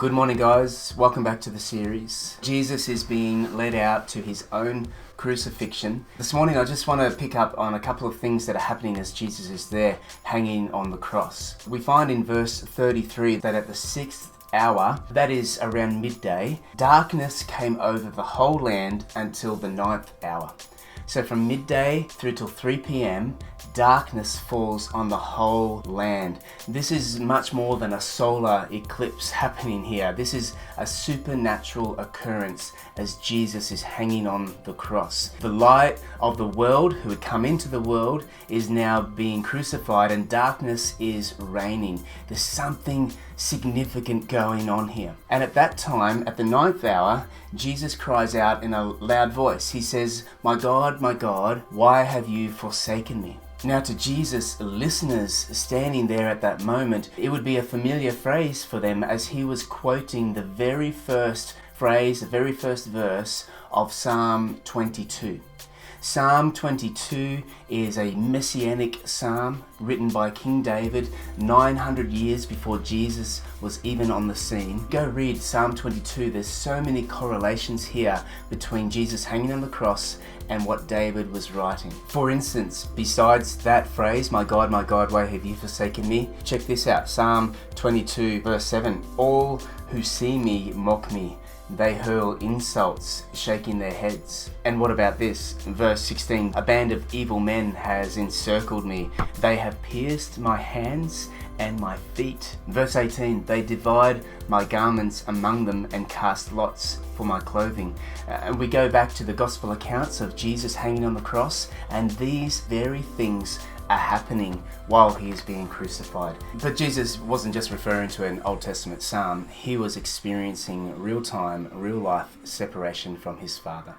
Good morning, guys. Welcome back to the series. Jesus is being led out to his own crucifixion. This morning, I just want to pick up on a couple of things that are happening as Jesus is there hanging on the cross. We find in verse 33 that at the 6th hour, that is around midday, darkness came over the whole land until the 9th hour. So from midday through till 3 p.m, darkness falls on the whole land. This is much more than a solar eclipse happening here. This is a supernatural occurrence as Jesus is hanging on the cross. The light of the world who had come into the world is now being crucified and darkness is reigning. There's something significant going on here. And at that time, at the 9th hour, Jesus cries out in a loud voice. He says, my God, why have you forsaken me?" Now to Jesus' listeners standing there at that moment, it would be a familiar phrase for them as he was quoting the very first phrase, the very first verse of Psalm 22. Psalm 22 is a messianic psalm written by King David 900 years before Jesus was even on the scene. Go read Psalm 22. There's so many correlations here between Jesus hanging on the cross and what David was writing. For instance, besides that phrase, my God, why have you forsaken me? Check this out, Psalm 22 verse 7. All who see me mock me. They hurl insults, shaking their heads. And what about this? Verse 16, a band of evil men has encircled me. They have pierced my hands and my feet. Verse 18, they divide my garments among them and cast lots for my clothing. And we go back to the gospel accounts of Jesus hanging on the cross, and these very things are happening while he is being crucified. But Jesus wasn't just referring to an Old Testament psalm. He was experiencing real-time, real-life separation from his Father.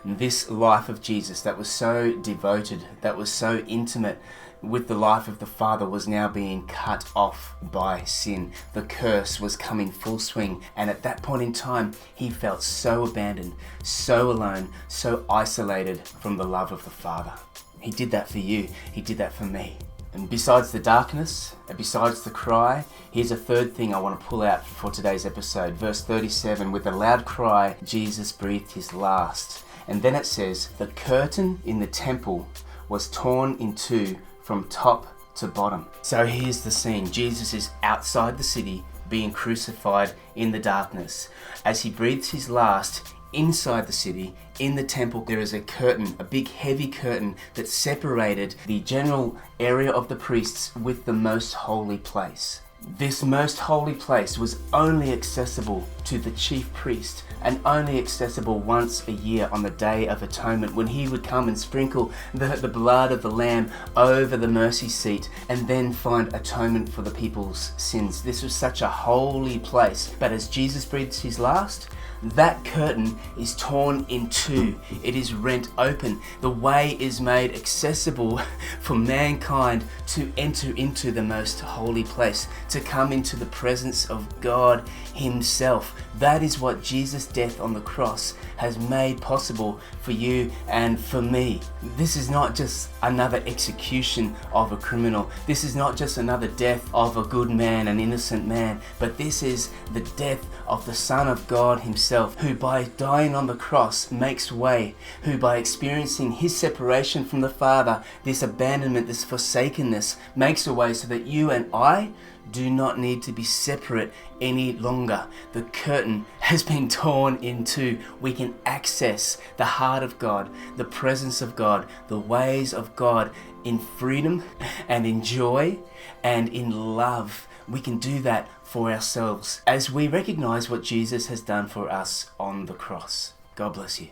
This life of Jesus that was so devoted, that was so intimate with the life of the Father, was now being cut off by sin. The curse was coming full swing, and at that point in time, he felt so abandoned, so alone, so isolated from the love of the Father. He did that for you. He did that for me. And besides the darkness, and besides the cry, here's a third thing I want to pull out for today's episode. Verse 37, with a loud cry, Jesus breathed his last. And then it says, the curtain in the temple was torn in two from top to bottom. So here's the scene. Jesus is outside the city being crucified in the darkness. As he breathes his last, inside the city, in the temple, there is a curtain, a big heavy curtain that separated the general area of the priests with the most holy place. This most holy place was only accessible to the chief priest and only accessible once a year on the Day of Atonement, when he would come and sprinkle the blood of the lamb over the mercy seat and then find atonement for the people's sins. This was such a holy place. But as Jesus breathes his last, that curtain is torn in two. It is rent open. The way is made accessible for mankind to enter into the most holy place, to come into the presence of God himself. That is what Jesus' death on the cross has made possible for you and for me. This is not just another execution of a criminal. This is not just another death of a good man, an innocent man, but this is the death of the Son of God himself, who by dying on the cross makes way, who by experiencing his separation from the Father, this abandonment, this forsakenness, makes a way so that you and I do not need to be separate any longer. The curtain has been torn in two. We can access the heart of God, the presence of God, the ways of God in freedom and in joy and in love. We can do that for ourselves as we recognize what Jesus has done for us on the cross. God bless you.